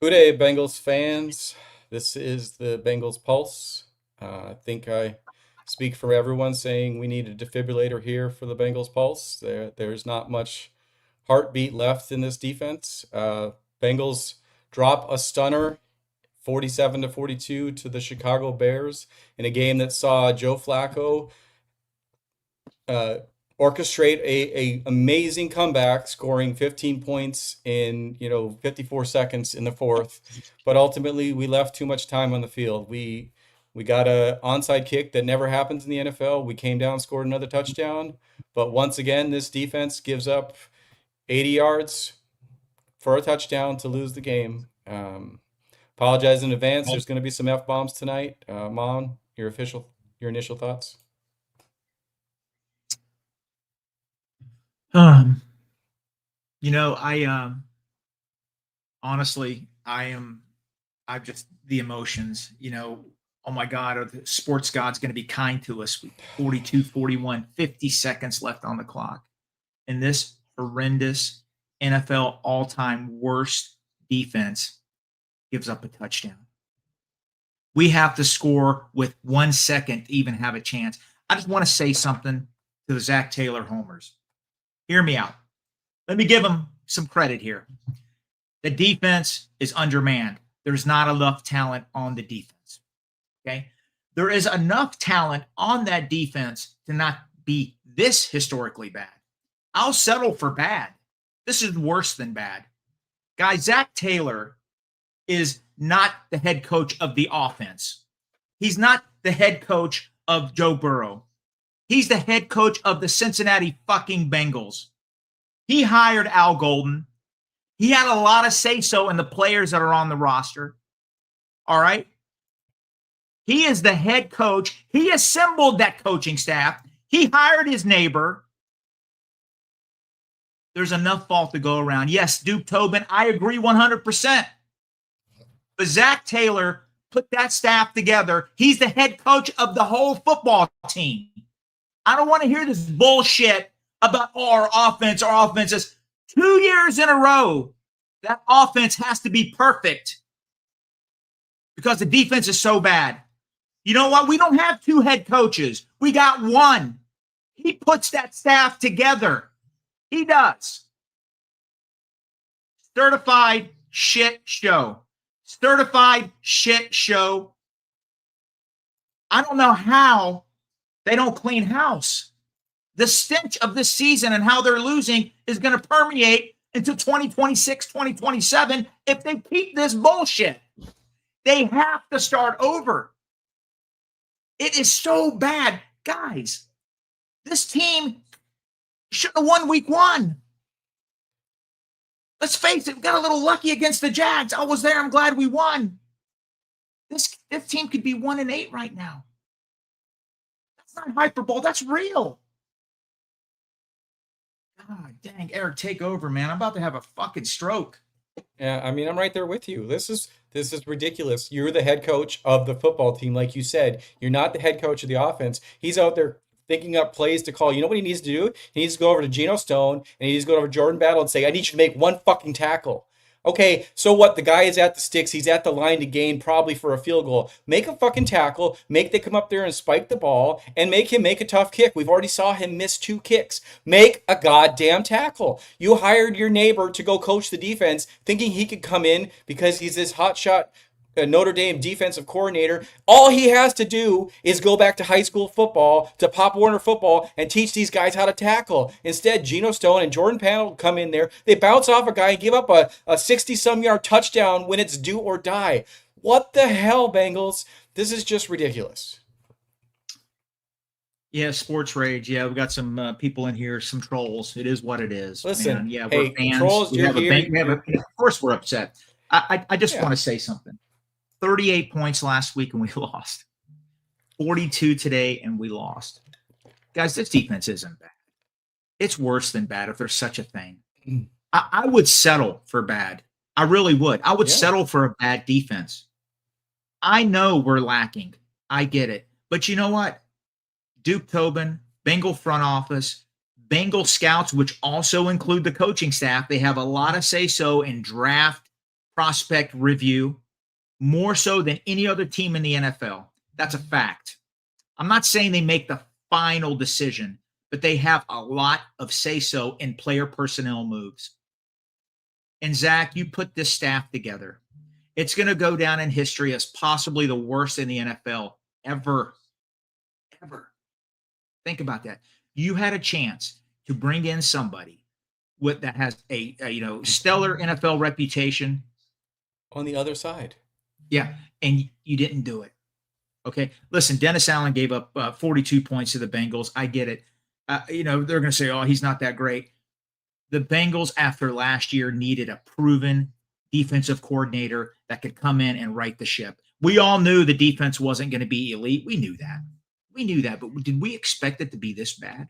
Good day, Bengals fans. This is the Bengals Pulse. I think I speak for everyone saying we need a defibrillator here for the Bengals Pulse. There's not much heartbeat left in this defense. Bengals drop a stunner, 47 to 42 to the Chicago Bears in a game that saw Joe Flacco uh, orchestrate a amazing comeback, scoring 15 points in 54 seconds in the fourth. But ultimately, we left too much time on the field. We got a onside kick that never happens in the NFL. We came down, scored another touchdown. But once again, this defense gives up 80 yards for a touchdown to lose the game. Apologize in advance. There's going to be some F bombs tonight. Mom, your initial thoughts? Um, I honestly, I've just the emotions, oh my God, are the sports God's going to be kind to us? 42, 41, 50 seconds left on the clock. And this horrendous NFL all-time worst defense gives up a touchdown. We have to score with 1 second to even have a chance. I just want to say something to the Zach Taylor homers. Hear me out. Let me give him some credit here. The defense is undermanned. There's not enough talent on the defense. Okay. There is enough talent on that defense to not be this historically bad. I'll settle for bad. This is worse than bad. Guys, Zach Taylor is not the head coach of the offense. He's not the head coach of Joe Burrow. He's the head coach of the Cincinnati fucking Bengals. He hired Al Golden. He had a lot of say-so in the players that are on the roster. All right? He is the head coach. He assembled that coaching staff. He hired his neighbor. There's enough fault to go around. Yes, Duke Tobin, I agree 100%. But Zach Taylor put that staff together. He's the head coach of the whole football team. I don't want to hear this bullshit about our offense. Our offense is 2 years in a row. That offense has to be perfect because the defense is so bad. You know what? We don't have two head coaches. We got one. He puts that staff together. He does. Certified shit show. Certified shit show. I don't know how they don't clean house. The stench of this season and how they're losing is going to permeate into 2026, 2027 if they keep this bullshit. They have to start over. It is so bad. Guys, this team should have won week one. Let's face it, we got a little lucky against the Jags. I was there. I'm glad we won. This team could be 1-8 right now. That's not hyperbole. That's real. God dang, Eric, take over, man. I'm about to have a fucking stroke. Yeah, I mean, I'm right there with you. This is ridiculous. You're the head coach of the football team, like you said. You're not the head coach of the offense. He's out there thinking up plays to call. You know what he needs to do? He needs to go over to Geno Stone and he needs to go over to Jordan Battle and say, I need you to make one fucking tackle. Okay, so what? The guy is at the sticks. He's at the line to gain probably for a field goal. Make a fucking tackle. Make they come up there and spike the ball and make him make a tough kick. We've already saw him miss 2 kicks. Make a goddamn tackle. You hired your neighbor to go coach the defense thinking he could come in because he's this hotshot Notre Dame defensive coordinator. All he has to do is go back to high school football, to Pop Warner football, and teach these guys how to tackle. Instead, Geno Stone and Jordan Panel come in there. They bounce off a guy and give up a 60-some yard touchdown when it's do or die. What the hell, Bengals? This is just ridiculous. Yeah, sports rage. Yeah, we got some people in here, some trolls. It is what it is. Listen, man. Yeah, hey, we're fans. trolls, We you're have a here. bank. Of course, we're upset. I just Yeah. want to say something. 38 points last week and we lost. 42 today and we lost. Guys, this defense isn't bad. It's worse than bad if there's such a thing. I would settle for bad. I really would. I would Yeah. settle for a bad defense. I know we're lacking. I get it. But you know what? Duke Tobin, Bengal front office, Bengal scouts, which also include the coaching staff, they have a lot of say-so in draft prospect review more so than any other team in the NFL. That's a fact. I'm not saying they make the final decision, but they have a lot of say-so in player personnel moves. And Zach, you put this staff together. It's going to go down in history as possibly the worst in the NFL ever. Ever. Think about that. You had a chance to bring in somebody that has a stellar NFL reputation. On the other side. Yeah, and you didn't do it. Okay, listen, Dennis Allen gave up 42 points to the Bengals. I get it. They're going to say, "Oh, he's not that great." The Bengals, after last year, needed a proven defensive coordinator that could come in and right the ship. We all knew the defense wasn't going to be elite. We knew that. But did we expect it to be this bad?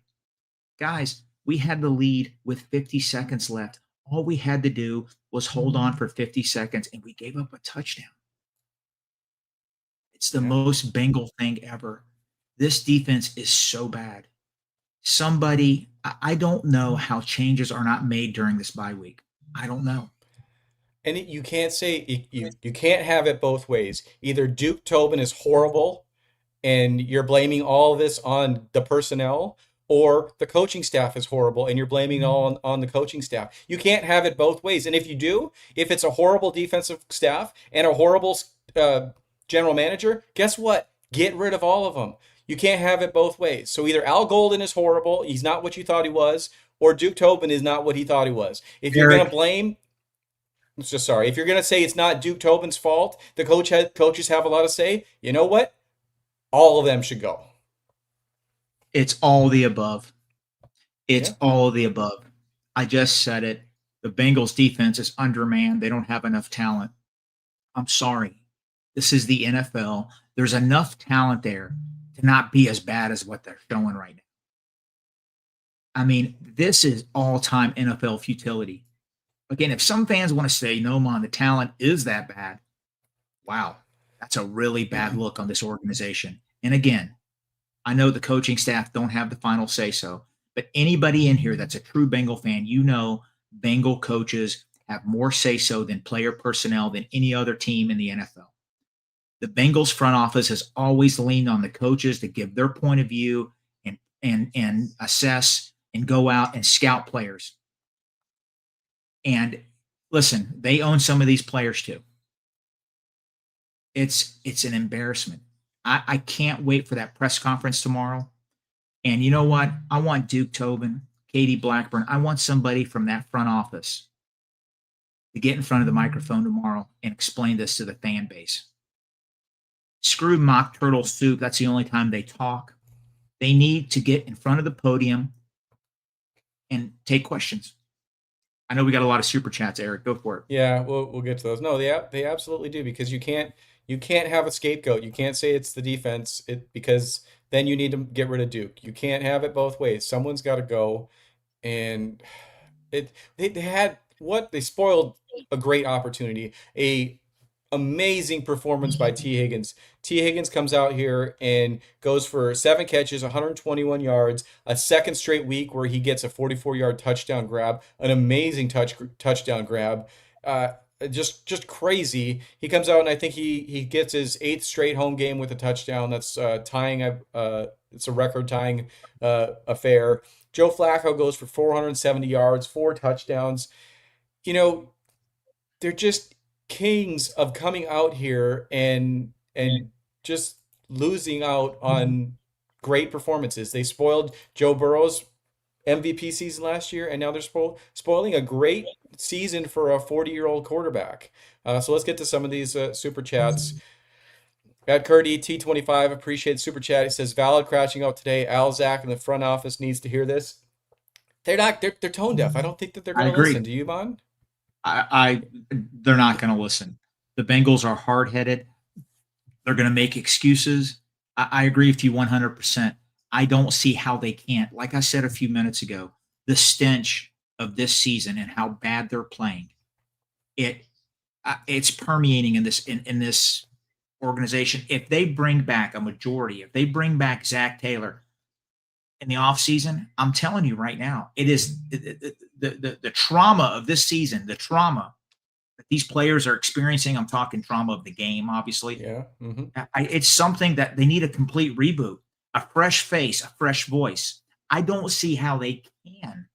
Guys, we had the lead with 50 seconds left. All we had to do was hold on for 50 seconds, and we gave up a touchdown. It's the most Bengal thing ever. This defense is so bad. I don't know how changes are not made during this bye week. I don't know. And you can't say you can't have it both ways. Either Duke Tobin is horrible and you're blaming all of this on the personnel, or the coaching staff is horrible and you're blaming it all on the coaching staff. You can't have it both ways. And if you do, if it's a horrible defensive staff and a horrible general manager, guess what? Get rid of all of them. You can't have it both ways. So either Al Golden is horrible, he's not what you thought he was, or Duke Tobin is not what he thought he was. If you're going to blame, if you're going to say it's not Duke Tobin's fault, the coaches have a lot to say, you know what? All of them should go. It's all the above. It's all of the above. I just said it. The Bengals defense is undermanned. They don't have enough talent. I'm sorry. This is the NFL. There's enough talent there to not be as bad as what they're showing right now. I mean, this is all-time NFL futility. Again, if some fans want to say, no, man, the talent is that bad, wow, that's a really bad look on this organization. And again, I know the coaching staff don't have the final say-so, but anybody in here that's a true Bengal fan, Bengal coaches have more say-so than player personnel than any other team in the NFL. The Bengals front office has always leaned on the coaches to give their point of view and assess and go out and scout players. And listen, they own some of these players too. It's an embarrassment. I can't wait for that press conference tomorrow. And you know what? I want Duke Tobin, Katie Blackburn. I want somebody from that front office to get in front of the microphone tomorrow and explain this to the fan base. Screw mock turtle soup. That's the only time they talk. They need to get in front of the podium and take questions. I know we got a lot of super chats, Eric. Go for it. Yeah, we'll get to those. No, they absolutely do, because you can't have a scapegoat. You can't say it's the defense because then you need to get rid of Duke. You can't have it both ways. Someone's got to go, and they spoiled a great opportunity, a amazing performance by T. Higgins. T. Higgins comes out here and goes for 7 catches, 121 yards, a second straight week where he gets a 44-yard touchdown grab, an amazing touchdown grab. Just crazy. He comes out and I think he gets his 8th straight home game with a touchdown. That's tying. It's a record-tying affair. Joe Flacco goes for 470 yards, 4 touchdowns. They're just kings of coming out here and just losing out on great performances. They spoiled Joe Burrow's MVP season last year, and now they're spoiling a great season for a 40-year-old quarterback. So let's get to some of these super chats. Got Curdy T25, appreciate super chat. He says, valid crashing out today. Al Zach in the front office needs to hear this. They're tone deaf. I don't think that they're going to listen. Do you, Bon? They're not going to listen. The Bengals are hard-headed. They're going to make excuses. I agree with you 100%. I don't see how they can't. Like I said a few minutes ago, the stench of this season and how bad they're playing, it's permeating in this organization. If they bring back a majority, if they bring back Zach Taylor in the offseason, I'm telling you right now, it is the trauma of this season, the trauma these players are experiencing. I'm talking trauma of the game, obviously. Yeah. Hmm. It's something that they need a complete reboot, a fresh face, a fresh voice. I don't see how they can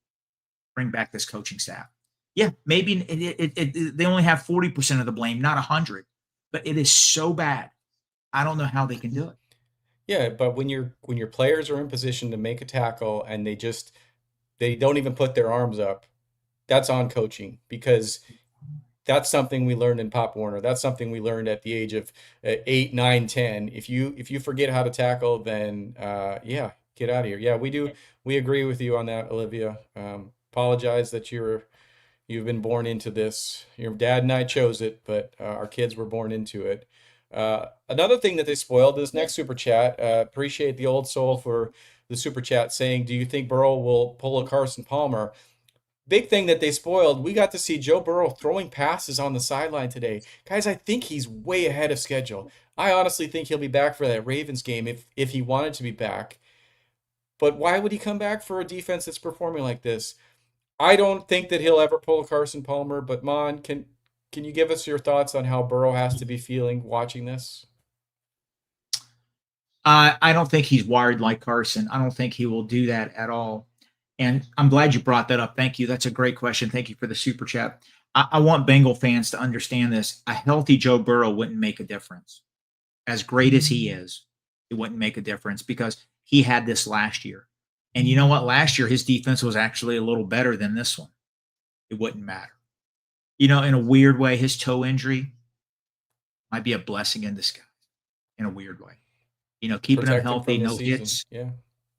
bring back this coaching staff. Yeah, maybe they only have 40% of the blame, not 100, but it is so bad. I don't know how they can do it. Yeah, but when your players are in position to make a tackle and they don't even put their arms up, that's on coaching because that's something we learned in Pop Warner. That's something we learned at the age of 8, 9, 10. If you forget how to tackle, then yeah, get out of here. Yeah, we do. We agree with you on that, Olivia. Apologize that you've been born into this. Your dad and I chose it, but our kids were born into it. Another thing that they spoiled this next super chat. Appreciate the old soul for the super chat saying, "Do you think Burrow will pull a Carson Palmer?" Big thing that they spoiled. We got to see Joe Burrow throwing passes on the sideline today, guys. I think he's way ahead of schedule. I honestly think he'll be back for that Ravens game if he wanted to be back. But why would he come back for a defense that's performing like this? I don't think that he'll ever pull a Carson Palmer, but Mon, can you give us your thoughts on how Burrow has to be feeling watching this? I don't think he's wired like Carson. I don't think he will do that at all. And I'm glad you brought that up. Thank you. That's a great question. Thank you for the super chat. I want Bengal fans to understand this. A healthy Joe Burrow wouldn't make a difference. As great as he is, it wouldn't make a difference because he had this last year. And you know what? Last year, his defense was actually a little better than this one. It wouldn't matter. In a weird way, his toe injury might be a blessing in disguise in a weird way. Keeping him Protect him healthy, from the no season. hits. Yeah.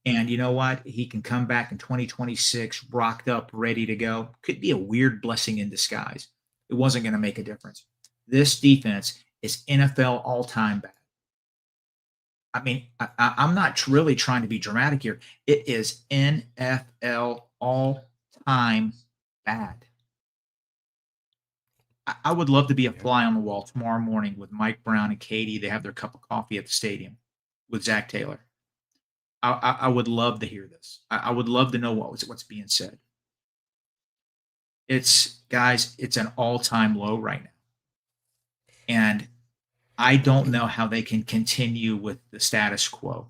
And you know what? He can come back in 2026, rocked up, ready to go. Could be a weird blessing in disguise. It wasn't going to make a difference. This defense is NFL all time bad. I mean, I'm not really trying to be dramatic here. It is NFL all time bad. I would love to be a Yeah. fly on the wall tomorrow morning with Mike Brown and Katie. They have their cup of coffee at the stadium with Zach Taylor. I would love to hear this. I would love to know what's being said. It's an all-time low right now. And I don't know how they can continue with the status quo.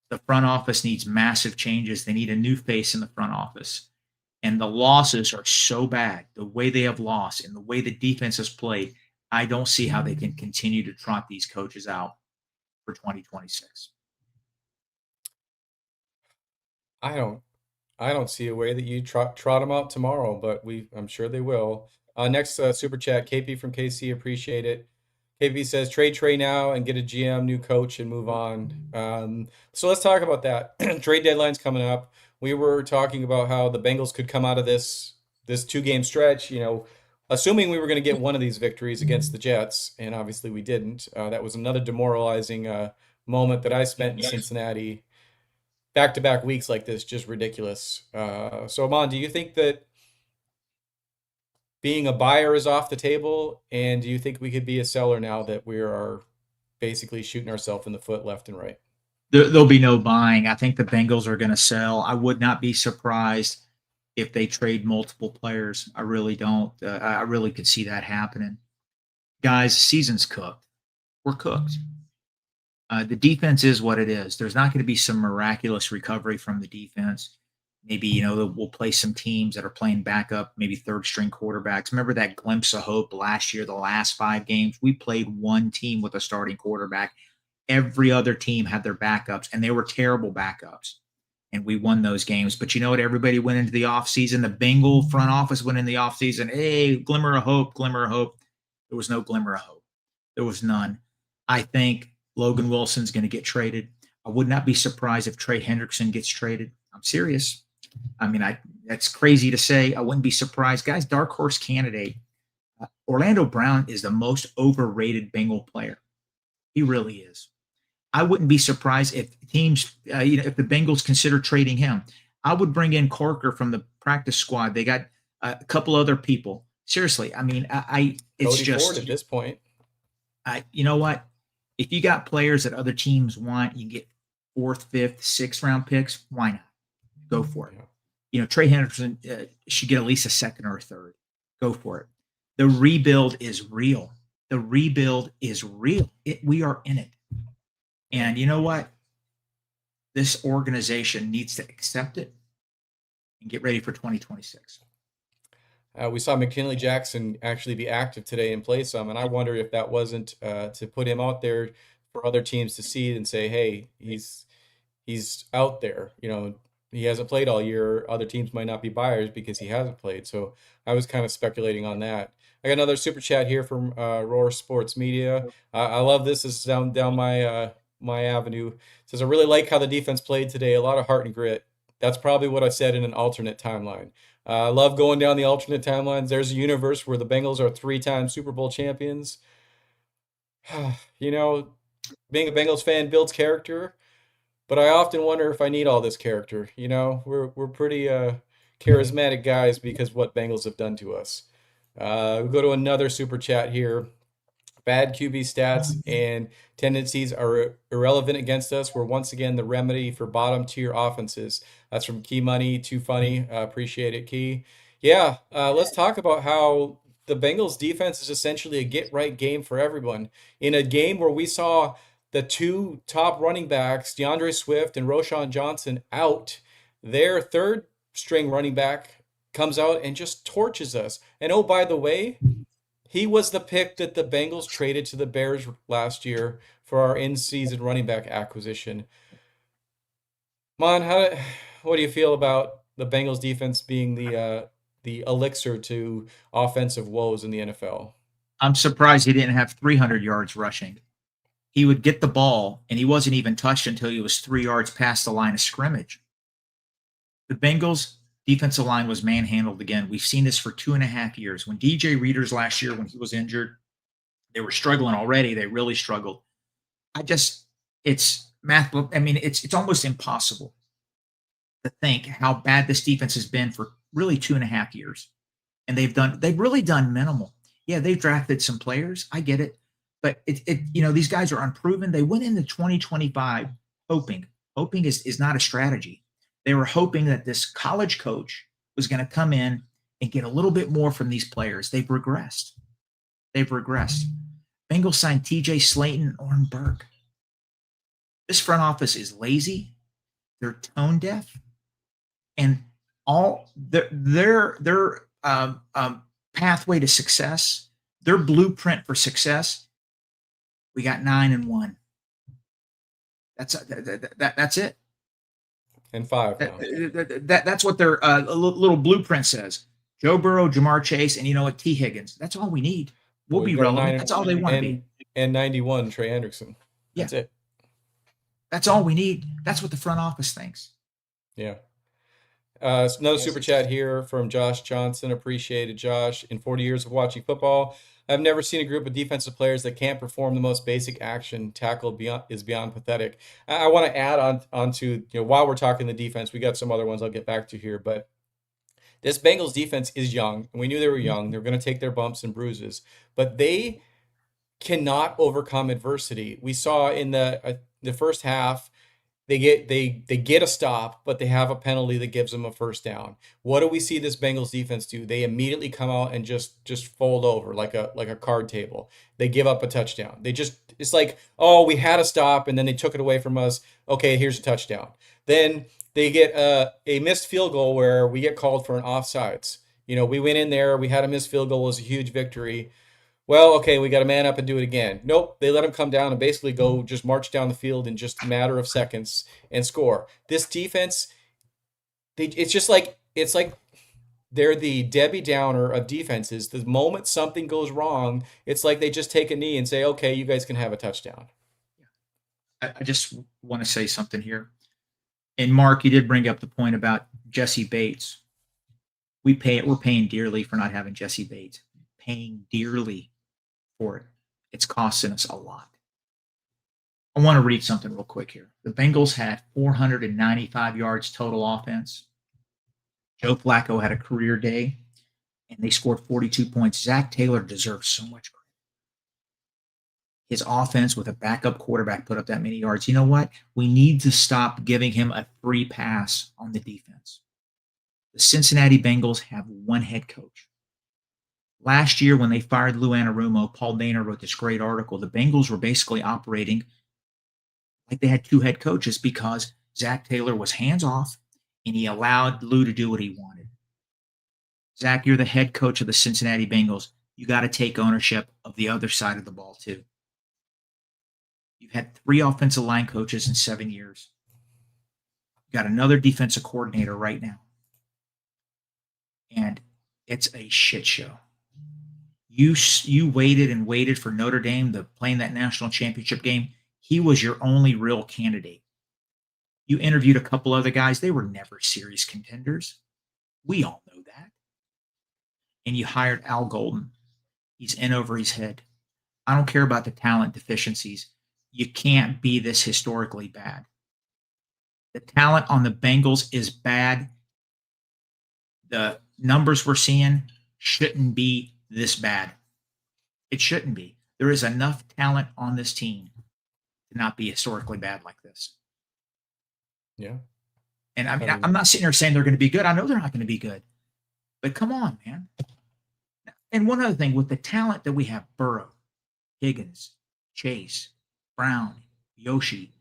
The front office needs massive changes. They need a new face in the front office. And the losses are so bad, the way they have lost and the way the defense has played. I don't see how they can continue to trot these coaches out for 2026. I don't I don't see a way that you trot them out tomorrow, but I'm sure they will. Next super chat, KP from KC, appreciate it. KP says trade Trey now and get a GM, new coach, and move on. So let's talk about that. Trade deadline's coming up. We were talking about how the Bengals could come out of this 2 game stretch. Assuming we were going to get one of these victories against the Jets, and obviously we didn't. That was another demoralizing moment that I spent in Cincinnati. Back-to-back weeks like this, just ridiculous. So, Amon, do you think that being a buyer is off the table? And do you think we could be a seller now that we are basically shooting ourselves in the foot left and right? There'll be no buying. I think the Bengals are going to sell. I would not be surprised if they trade multiple players. I really don't. I really could see that happening. Guys, season's cooked. We're cooked. The defense is what it is. There's not going to be some miraculous recovery from the defense. Maybe, we'll play some teams that are playing backup, maybe third string quarterbacks. Remember that glimpse of hope last year, the last 5 games? We played one team with a starting quarterback. Every other team had their backups, and they were terrible backups. And we won those games. But you know what? Everybody went into the offseason. The Bengal front office went in the offseason. Hey, glimmer of hope, glimmer of hope. There was no glimmer of hope. There was none. I think Logan Wilson's going to get traded. I would not be surprised if Trey Hendrickson gets traded. I'm serious. I mean, that's crazy to say. I wouldn't be surprised. Guys, dark horse candidate. Orlando Brown is the most overrated Bengal player. He really is. I wouldn't be surprised if teams, if the Bengals consider trading him. I would bring in Corker from the practice squad. They got a couple other people. Seriously, I mean, it's Cody just Ford at this point. you know what? If you got players that other teams want, you get 4th, 5th, 6th round picks. Why not? Go for it. Trey Henderson should get at least a 2nd or a 3rd. Go for it. The rebuild is real. The rebuild is real. We are in it. And you know what? This organization needs to accept it and get ready for 2026. We saw McKinley Jackson actually be active today and play some, and I wonder if that wasn't to put him out there for other teams to see and say, "Hey, he's out there." He hasn't played all year. Other teams might not be buyers because he hasn't played. So I was kind of speculating on that. I got another super chat here from Roar Sports Media. I love this. This is down my avenue. It says, I really like how the defense played today. A lot of heart and grit. That's probably what I said in an alternate timeline. I love going down the alternate timelines. There's a universe where the Bengals are 3-time Super Bowl champions. Being a Bengals fan builds character, but I often wonder if I need all this character. We're pretty charismatic guys because what Bengals have done to us. We'll go to another super chat here. Bad QB stats and tendencies are irrelevant against us. We're once again the remedy for bottom tier offenses. That's from Key Money. Too funny. Appreciate it, Key. Yeah, let's talk about how the Bengals defense is essentially a get right game for everyone. In a game where we saw the two top running backs, DeAndre Swift and Roschon Johnson, out, their third string running back comes out and just torches us. And oh, by the way, he was the pick that the Bengals traded to the Bears last year for our in-season running back acquisition. Mon, what do you feel about the Bengals defense being the elixir to offensive woes in the NFL? I'm surprised he didn't have 300 yards rushing. He would get the ball, and he wasn't even touched until he was 3 yards past the line of scrimmage. The Bengals defensive line was manhandled again. We've seen this for 2.5 years. When DJ Readers last year, when he was injured, they were struggling already. They really struggled. It's math. I mean, it's almost impossible to think how bad this defense has been for really 2.5 years. And they've really done minimal. Yeah, they've drafted some players. I get it. But these guys are unproven. They went into 2025 hoping. Hoping is not a strategy. They were hoping that this college coach was going to come in and get a little bit more from these players. They've regressed. Bengals signed TJ Slayton and Oren Burke. This front office is lazy. They're tone deaf. And all their pathway to success, their blueprint for success, we got 9-1. That's it. And 5 now. That's what their little blueprint says. Joe Burrow, Jamar Chase, and T. Higgins. That's all we need. We'll be relevant. That's all they want to be. And 91, Trey Hendrickson. That's it. That's all we need. That's what the front office thinks. Yeah. Another super chat here from Josh Johnson. Appreciate it, Josh. In 40 years of watching football, I've never seen a group of defensive players that can't perform the most basic action. Tackle is beyond pathetic. I want to add on to, while we're talking the defense, we got some other ones I'll get back to here, but this Bengals defense is young, and we knew they were young. They're going to take their bumps and bruises, but they cannot overcome adversity. We saw in the first half, they get a stop, but they have a penalty that gives them a first down. What do we see this Bengals defense do? They immediately come out and just fold over like a card table. They give up a touchdown. It's like, oh, we had a stop and then they took it away from us. Okay, here's a touchdown. Then they get a missed field goal where we get called for an offsides. We went in there, we had a missed field goal, it was a huge victory. Well, okay, we got to man up and do it again. Nope, they let them come down and basically go just march down the field in just a matter of seconds and score. This defense, it's like they're the Debbie Downer of defenses. The moment something goes wrong, it's like they just take a knee and say, okay, you guys can have a touchdown. I just want to say something here. And Mark, you did bring up the point about Jesse Bates. We're paying dearly for not having Jesse Bates. Paying dearly for it. It's costing us a lot. I want to read something real quick here. The Bengals had 495 yards total offense. Joe Flacco had a career day, and they scored 42 points. Zach Taylor deserves so much credit. His offense with a backup quarterback put up that many yards. You know what? We need to stop giving him a free pass on the defense. The Cincinnati Bengals have one head coach. Last year, when they fired Lou Anarumo, Paul Dana wrote this great article. The Bengals were basically operating like they had two head coaches because Zach Taylor was hands off and he allowed Lou to do what he wanted. Zach, you're the head coach of the Cincinnati Bengals. You got to take ownership of the other side of the ball, too. You've had 3 offensive line coaches in 7 years. You got another defensive coordinator right now. And it's a shit show. You waited and waited for Notre Dame to play in that national championship game. He was your only real candidate. You interviewed a couple other guys. They were never serious contenders. We all know that. And you hired Al Golden. He's in over his head. I don't care about the talent deficiencies. You can't be this historically bad. The talent on the Bengals is bad. The numbers we're seeing shouldn't be this bad. It shouldn't be. There is enough talent on this team to not be historically bad like this. Yeah. And I mean, I'm not sitting here saying they're going to be good. I know they're not going to be good. But come on, man. And one other thing, with the talent that we have, Burrow, Higgins, Chase, Brown, Yoshi,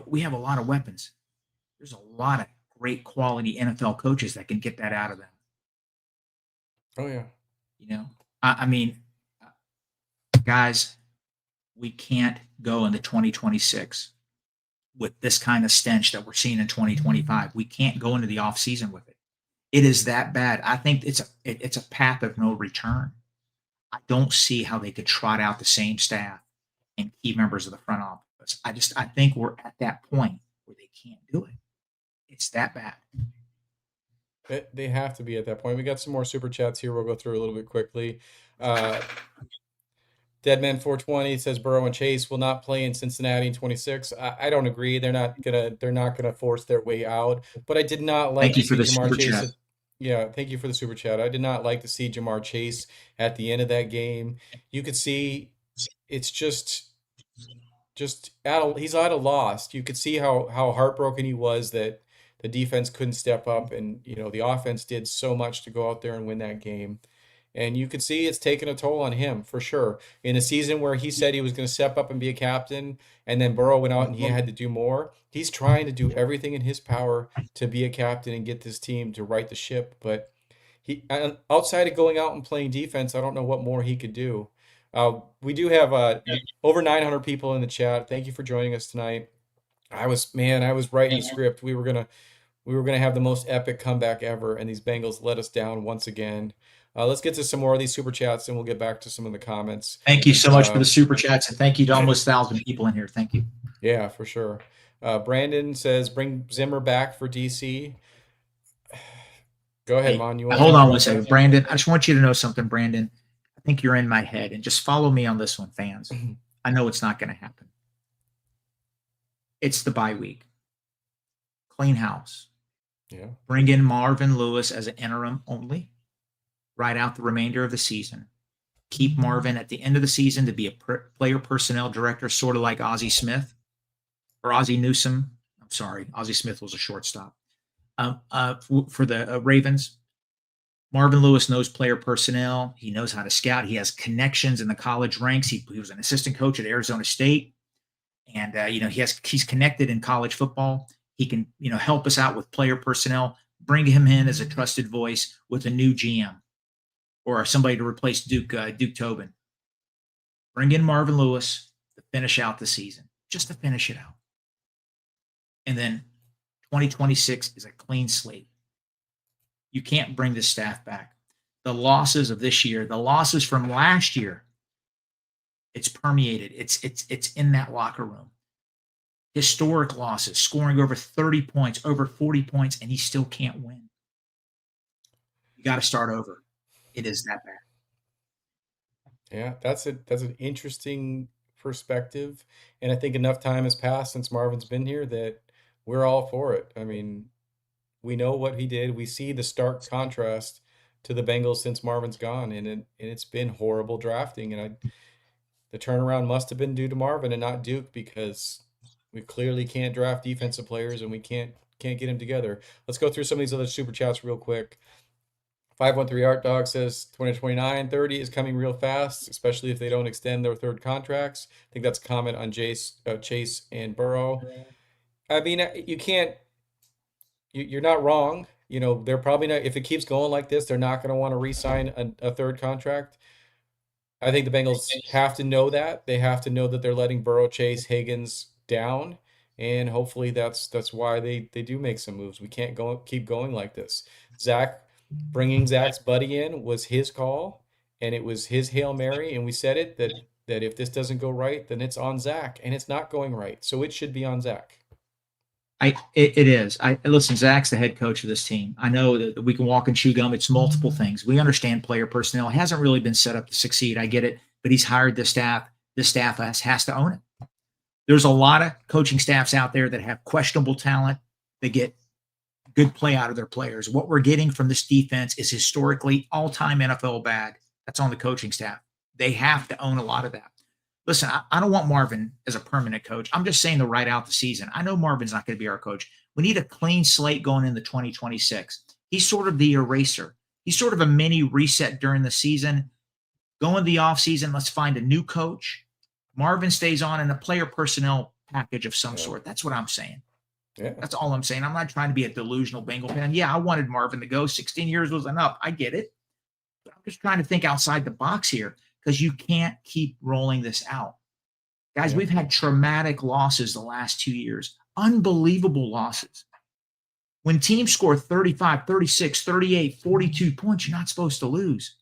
we have a lot of weapons. There's a lot of great quality NFL coaches that can get that out of them. Oh, yeah. I mean, guys, we can't go into 2026 with this kind of stench that we're seeing in 2025. We can't go into the offseason with it. It is that bad. I think it's a path of no return. I don't see how they could trot out the same staff and key members of the front office. I think we're at that point where they can't do it. It's that bad. They have to be at that point. We got some more super chats here. We'll go through a little bit quickly. Deadman420 says Burrow and Chase will not play in Cincinnati in 26. I don't agree. They're not gonna force their way out. But I did not like Thank you to for see the Jamar super Chase. chat. Yeah, thank you for the super chat. I did not like to see Jamar Chase at the end of that game. You could see it's just he's at a loss. You could see how heartbroken he was that the defense couldn't step up, and the offense did so much to go out there and win that game. And you could see it's taken a toll on him for sure. In a season where he said he was going to step up and be a captain, and then Burrow went out and he had to do more, he's trying to do everything in his power to be a captain and get this team to right the ship. But outside of going out and playing defense, I don't know what more he could do. We do have over 900 people in the chat. Thank you for joining us tonight. I was writing the script. We were gonna have the most epic comeback ever, and these Bengals let us down once again. Let's get to some more of these super chats, and we'll get back to some of the comments. Thank you so much for the super chats, and thank you to almost 1,000 people in here. Thank you. Yeah, for sure. Brandon says, bring Zimmer back for DC. Go ahead, Mon. You want hold on one second. Brandon, I just want you to know something, Brandon. I think you're in my head, and just follow me on this one, fans. I know it's not going to happen. It's the bye week. Clean house. Yeah. Bring in Marvin Lewis as an interim only. Ride out the remainder of the season. Keep Marvin at the end of the season to be a player personnel director, sort of like Ozzie Smith or Ozzie Newsome. I'm sorry, Ozzie Smith was a shortstop. For the Ravens, Marvin Lewis knows player personnel. He knows how to scout. He has connections in the college ranks. He was an assistant coach at Arizona State, and he's connected in college football. He can help us out with player personnel. Bring him in as a trusted voice with a new GM or somebody to replace Duke Tobin. Bring in Marvin Lewis to finish out the season, just to finish it out. And then 2026 is a clean slate. You can't bring this staff back. The losses of this year, the losses from last year, it's permeated. It's in that locker room. Historic losses, scoring over 30 points, over 40 points, and he still can't win. You got to start over. It is that bad. Yeah, that's an interesting perspective, and I think enough time has passed since Marvin's been here that we're all for it. I mean, we know what he did. We see the stark contrast to the Bengals since Marvin's gone, and it's been horrible drafting. And the turnaround must have been due to Marvin and not Duke, because we clearly can't draft defensive players and we can't get them together. Let's go through some of these other super chats real quick. 513 Art Dog says 2029 30 is coming real fast, especially if they don't extend their third contracts. I think that's a comment on Chase and Burrow. I mean, you can't, you're not wrong. They're probably not, if it keeps going like this, they're not going to want to re-sign a third contract. I think the Bengals have to know that. They have to know that they're letting Burrow, Chase, Higgins down, and hopefully that's why they do make some moves. We can't keep going like this. Bringing Zach's buddy in was his call, and it was his Hail Mary, and we said it that if this doesn't go right, then it's on Zach, and it's not going right, so it should be on Zach. It is. I listen. Zach's the head coach of this team. I know that we can walk and chew gum. It's multiple things. We understand player personnel. It hasn't really been set up to succeed. I get it, but he's hired the staff. The staff has to own it. There's a lot of coaching staffs out there that have questionable talent. They get good play out of their players. What we're getting from this defense is historically all-time NFL bad. That's on the coaching staff. They have to own a lot of that. Listen, I don't want Marvin as a permanent coach. I'm just saying to ride out the season. I know Marvin's not going to be our coach. We need a clean slate going into 2026. He's sort of the eraser. He's sort of a mini reset during the season. Go in the offseason, let's find a new coach. Marvin stays on in a player personnel package of some sort. That's what I'm saying. Yeah. That's all I'm saying. I'm not trying to be a delusional Bengal fan. Yeah, I wanted Marvin to go. 16 years was enough. I get it. But I'm just trying to think outside the box here because you can't keep rolling this out. Guys, we've had traumatic losses the last 2 years, unbelievable losses. When teams score 35, 36, 38, 42 points, you're not supposed to lose.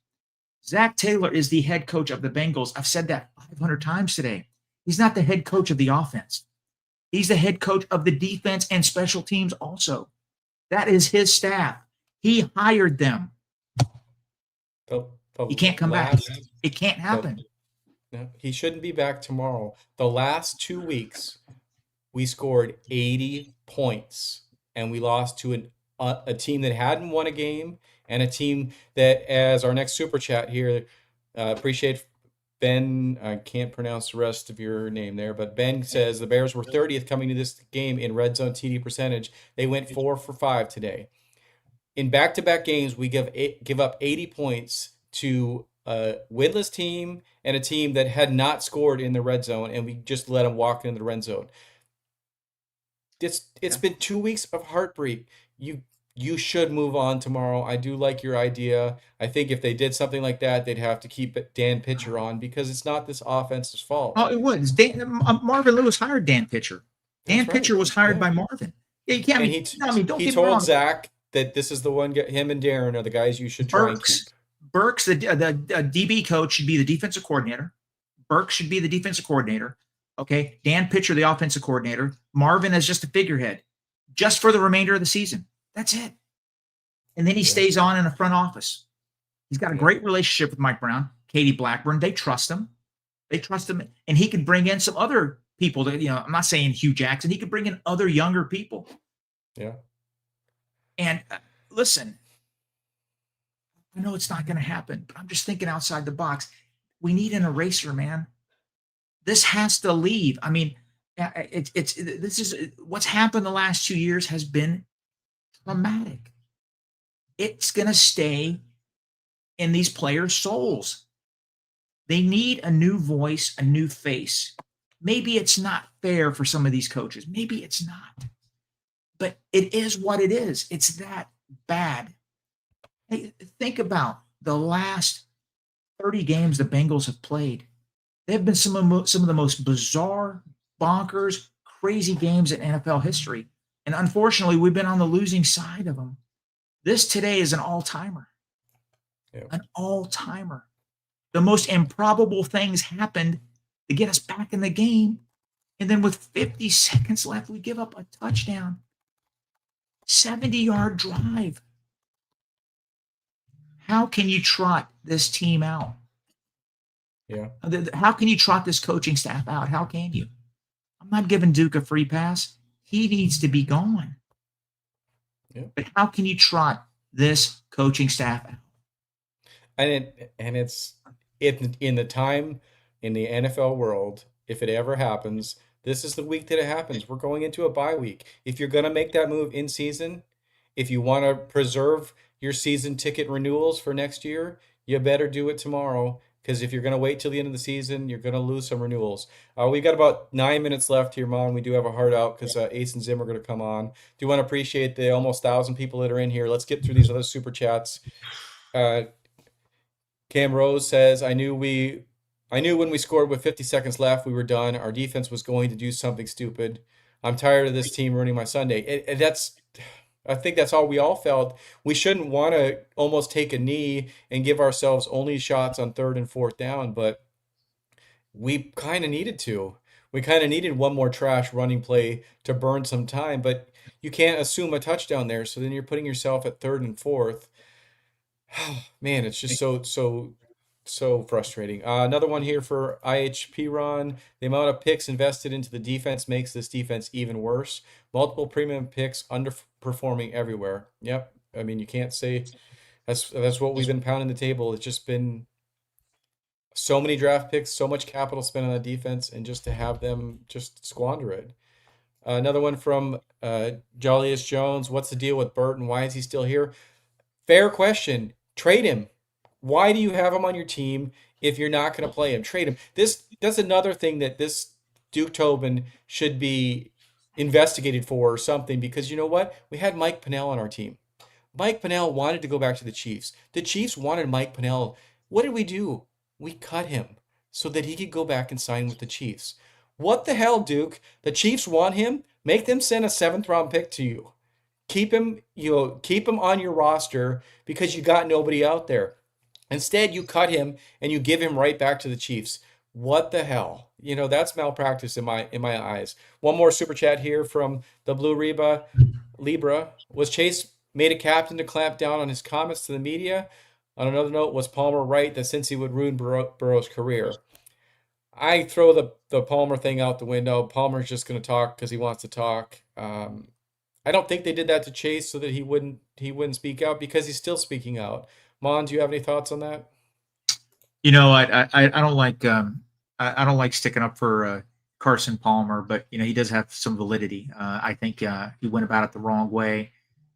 Zach Taylor is the head coach of the Bengals. I've said that 500 times today. He's not the head coach of the offense. He's the head coach of the defense and special teams also. That is his staff. He hired them. He can't come back. It can't happen. No, he shouldn't be back tomorrow. The last 2 weeks, we scored 80 points, and we lost to a team that hadn't won a game and a team that, as our next super chat here, appreciate Ben. I can't pronounce the rest of your name there, but Ben says the Bears were 30th coming to this game in red zone TD percentage. They went 4 for 5 today. In back-to-back games, we give up 80 points to a winless team and a team that had not scored in the red zone, and we just let them walk into the red zone. It's been 2 weeks of heartbreak. You should move on tomorrow. I do like your idea. I think if they did something like that, they'd have to keep Dan Pitcher on because it's not this offense's fault. Oh, it was. Marvin Lewis hired Dan Pitcher. Dan Pitcher was hired by Marvin. Yeah, you can't. He told Zach that this is the one. Him and Darren are the guys you should try and keep. Burks, the DB coach, should be the defensive coordinator. Burks should be the defensive coordinator. Okay, Dan Pitcher, the offensive coordinator. Marvin is just a figurehead, just for the remainder of the season. That's it. And then he stays on in the front office. He's got a great relationship with Mike Brown, Katie Blackburn. They trust him. And he could bring in some other people that, I'm not saying Hugh Jackson. He could bring in other younger people. Yeah. And listen, I know it's not going to happen, but I'm just thinking outside the box. We need an eraser, man. This has to leave. I mean, this is what's happened the last 2 years has been traumatic. It's going to stay in these players' souls. They need a new voice, a new face. Maybe it's not fair for some of these coaches. Maybe it's not. But it is what it is. It's that bad. Hey, think about the last 30 games the Bengals have played. There have been some of the most bizarre, bonkers, crazy games in NFL history. And unfortunately, we've been on the losing side of them. This today is an all-timer. Yeah. An all-timer. The most improbable things happened to get us back in the game. And then with 50 seconds left, we give up a touchdown. 70-yard drive. How can you trot this team out? Yeah. How can you trot this coaching staff out? How can you? I'm not giving Duke a free pass. He needs to be gone. Yeah. But how can you trot this coaching staff out? It's in the time in the NFL world, if it ever happens, this is the week that it happens. We're going into a bye week. If you're going to make that move in season, if you want to preserve your season ticket renewals for next year, you better do it tomorrow. Because if you're going to wait till the end of the season, you're going to lose some renewals. We've got about 9 minutes left here, Mon. We do have a hard out because Ace and Zim are going to come on. Do want to appreciate the almost 1,000 people that are in here. Let's get through these other super chats. Uh, Cam Rose says, I knew when we scored with 50 seconds left, we were done. Our defense was going to do something stupid. I'm tired of this team ruining my Sunday." And I think that's all we all felt. We shouldn't want to almost take a knee and give ourselves only shots on third and fourth down, but we kind of needed to. We kind of needed one more trash running play to burn some time, but you can't assume a touchdown there. So then you're putting yourself at third and fourth. Man, it's just so frustrating. Another one here for IHP Ron. The amount of picks invested into the defense makes this defense even worse. Multiple premium picks underperforming everywhere. Yep. I mean, you can't say that's what we've been pounding the table. It's just been so many draft picks, so much capital spent on the defense, and just to have them just squander it. Another one from Jolliest Jones. What's the deal with Burton? Why is he still here? Fair question. Trade him. Why do you have him on your team if you're not going to play him? Trade him. That's another thing that this Duke Tobin should be investigated for or something, because you know what? We had Mike Pennell on our team. Mike Pennell wanted to go back to the Chiefs. The Chiefs wanted Mike Pennell. What did we do? We cut him so that he could go back and sign with the Chiefs. What the hell, Duke? The Chiefs want him? Make them send a seventh round pick to you. Keep him, keep him on your roster because you got nobody out there. Instead, you cut him and you give him right back to the Chiefs. What the hell? That's malpractice in my eyes. One more super chat here from the Blue Libra. Was Chase made a captain to clamp down on his comments to the media? On another note, was Palmer right that since he would ruin Burrow's career? I throw the Palmer thing out the window. Palmer's just going to talk because he wants to talk. I don't think they did that to Chase so that he wouldn't speak out, because he's still speaking out. Mon, do you have any thoughts on that? I don't like I don't like sticking up for Carson Palmer, but he does have some validity. I think he went about it the wrong way,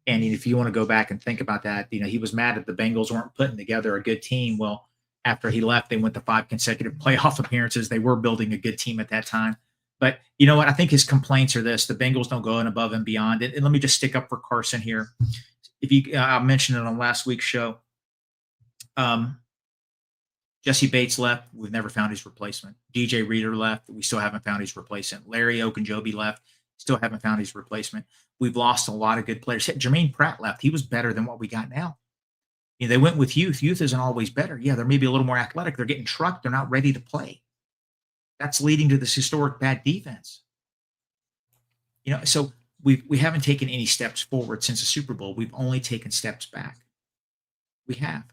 and if you want to go back and think about that, he was mad that the Bengals weren't putting together a good team. Well, after he left, they went to 5 consecutive playoff appearances. They were building a good team at that time. But you know what? I think his complaints are this: the Bengals don't go in above and beyond. And let me just stick up for Carson here. If you, I mentioned it on last week's show. Jesse Bates left. We've never found his replacement. DJ Reader left. We still haven't found his replacement. Larry Ogunjobi left. Still haven't found his replacement. We've lost a lot of good players. Jermaine Pratt left. He was better than what we got now. They went with youth. Youth isn't always better. Yeah, they're maybe a little more athletic. They're getting trucked. They're not ready to play. That's leading to this historic bad defense. So we haven't taken any steps forward since the Super Bowl. We've only taken steps back. We have.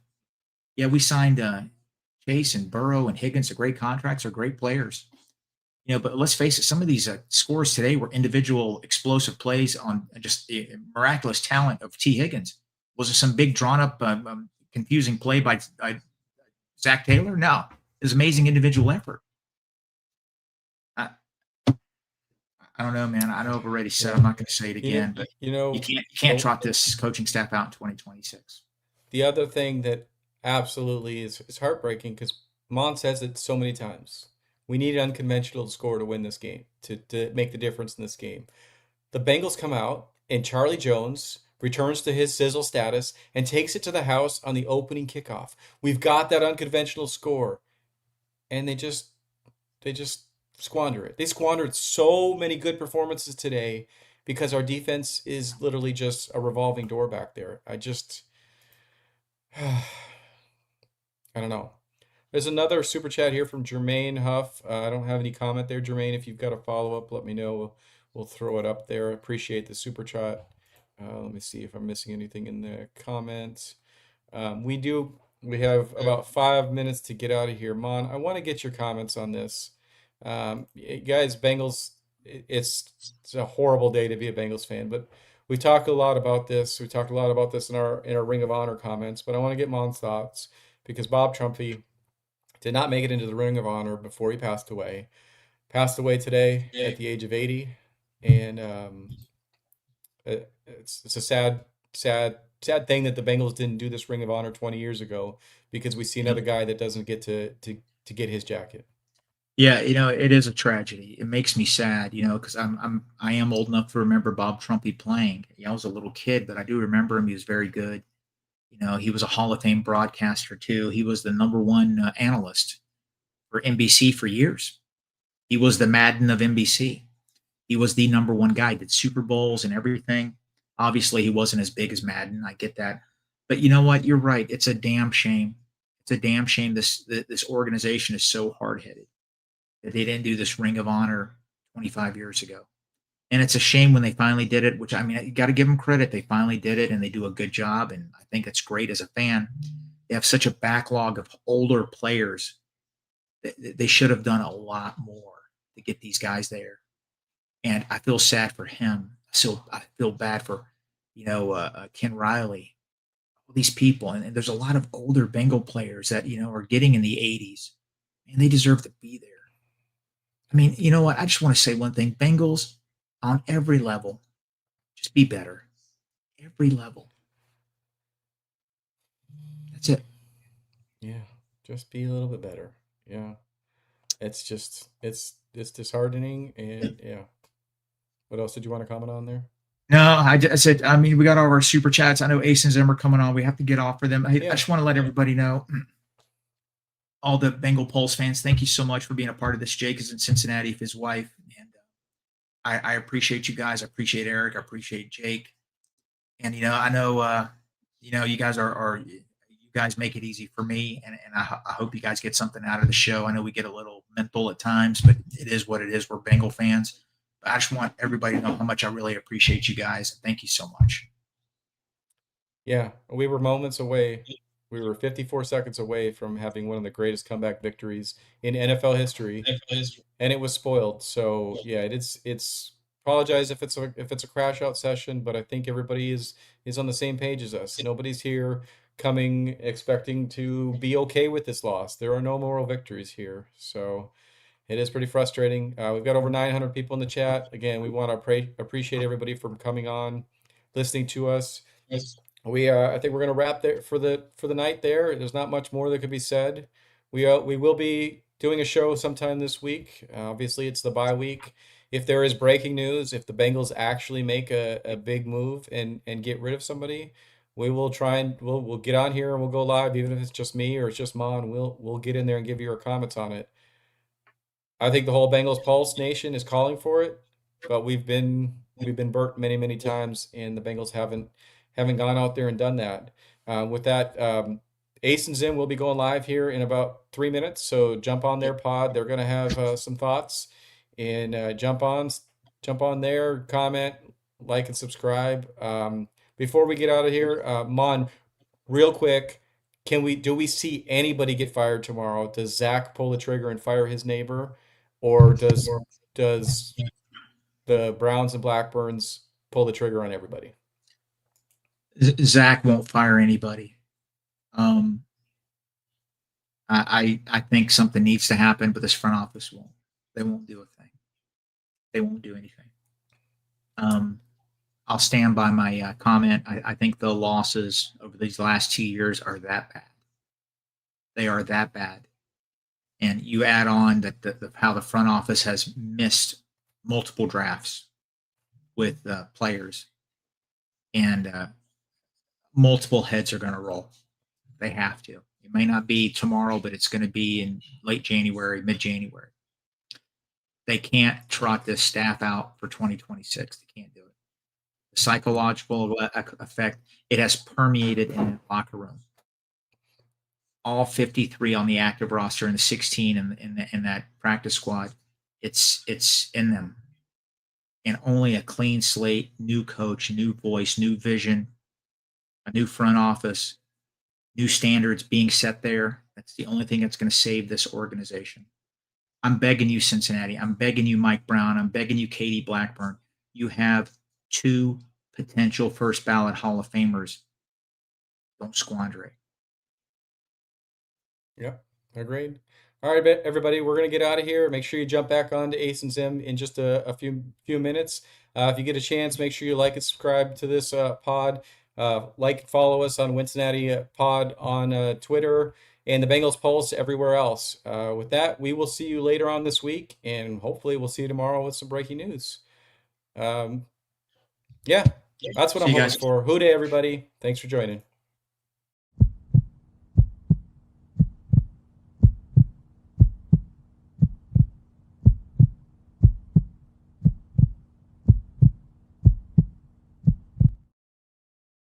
Yeah, we signed Chase and Burrow and Higgins. Are great contracts. Are great players. But let's face it. Some of these scores today were individual explosive plays on just the miraculous talent of T. Higgins. Was it some big drawn up, confusing play by Zach Taylor? No, it was amazing individual effort. I don't know, man. I know I've already said. I'm not going to say it again, but you can't trot this coaching staff out in 2026. The other thing that absolutely is heartbreaking, because Mon says it so many times. We need an unconventional score to win this game, to make the difference in this game. The Bengals come out, and Charlie Jones returns to his sizzle status and takes it to the house on the opening kickoff. We've got that unconventional score, and they just squander it. They squandered so many good performances today because our defense is literally just a revolving door back there. I don't know. There's another super chat here from Jermaine Huff. I don't have any comment there, Jermaine. If you've got a follow-up, let me know. We'll throw it up there. Appreciate the super chat. Let me see if I'm missing anything in the comments. We have about 5 minutes to get out of here. Mon, I want to get your comments on this. Guys, Bengals, it's a horrible day to be a Bengals fan, but we talked a lot about this. We talked a lot about this in our Ring of Honor comments, but I want to get Mon's thoughts, because Bob Trumpy did not make it into the Ring of Honor before he passed away. Passed away today at the age of 80, and it's a sad sad thing that the Bengals didn't do this Ring of Honor 20 years ago because we see another guy that doesn't get to get his jacket. Yeah, it is a tragedy. It makes me sad, because I am old enough to remember Bob Trumpy playing. I was a little kid, but I do remember him. He was very good. He was a Hall of Fame broadcaster too. He was the number one analyst for NBC for years. He was the Madden of NBC. He was the number one guy. Did Super Bowls and everything. Obviously, he wasn't as big as Madden. I get that, but you know what? You're right. It's a damn shame. It's a damn shame. This organization is so hard headed that they didn't do this Ring of Honor 25 years ago. And it's a shame when they finally did it, which I mean, you got to give them credit. They finally did it and they do a good job. And I think it's great as a fan. They have such a backlog of older players. They should have done a lot more to get these guys there. And I feel sad for him. So I feel bad for, Ken Riley, all these people. And there's a lot of older Bengal players that, are getting in the 80s and they deserve to be there. I mean, you know what? I just want to say one thing. Bengals on every level, just be better. Every level. That's it. Yeah, just be a little bit better. Yeah, it's disheartening, and yeah. What else did you want to comment on there? No, I said, I mean, we got all of our super chats. I know Ace and Zim are coming on. We have to get off for them. I just want to let everybody know, all the Bengal Pulse fans, thank you so much for being a part of this. Jake is in Cincinnati with his wife. And I appreciate you guys. I appreciate Eric. I appreciate Jake. And, I know, you guys you guys make it easy for me. And I hope you guys get something out of the show. I know we get a little mental at times, but it is what it is. We're Bengal fans. I just want everybody to know how much I really appreciate you guys. Thank you so much. Yeah, we were moments away. We were 54 seconds away from having one of the greatest comeback victories in NFL history, and it was spoiled. So yeah, it's apologize if it's a crash out session, but I think everybody is on the same page as us. Nobody's here coming expecting to be okay with this loss. There are no moral victories here. So it is pretty frustrating. We've got over 900 people in the chat. Again, we want to appreciate everybody for coming on, listening to us. I think we're going to wrap there for the night there. There's not much more that could be said. We will be doing a show sometime this week. Obviously, it's the bye week. If there is breaking news, if the Bengals actually make a big move and get rid of somebody, we will try and we'll get on here and we'll go live, even if it's just me or it's just Ma, and we'll get in there and give you our comments on it. I think the whole Bengals Pulse nation is calling for it, but we've been burnt many times, and the Bengals haven't gone out there and done that. With that, Ace and Zim will be going live here in about 3 minutes, so jump on their pod. They're going to have some thoughts, and jump on there, comment, like, and subscribe. Before we get out of here, Mon, real quick, do we see anybody get fired tomorrow? Does Zach pull the trigger and fire his neighbor, or does the Browns and Blackburns pull the trigger on everybody? Zach won't fire anybody. I think something needs to happen, but this front office won't. They won't do a thing. They won't do anything. I'll stand by my comment. I think the losses over these last 2 years are that bad. They are that bad. And you add on that how the front office has missed multiple drafts with players, and multiple heads are going to roll. They have to. It may not be tomorrow, but it's going to be in late January, mid-January. They can't trot this staff out for 2026. They can't do it. The psychological effect, it has permeated in the locker room. All 53 on the active roster and the 16 in that practice squad, it's in them. And only a clean slate, new coach, new voice, new vision, a new front office, new standards being set there. That's the only thing that's going to save this organization. I'm begging you, Cincinnati. I'm begging you, Mike Brown. I'm begging you, Katie Blackburn. You have 2 potential first ballot Hall of Famers. Don't squander it. Yep, agreed. All right, everybody, we're going to get out of here. Make sure you jump back on to Ace and Zim in just a few minutes. If you get a chance, make sure you like and subscribe to this pod. Like, follow us on Cincinnati Pod on Twitter and the Bengals Pulse everywhere else. With that, we will see you later on this week, and hopefully we'll see you tomorrow with some breaking news. Yeah, that's what See I'm you hoping guys. for. Hoo day, everybody. Thanks for joining.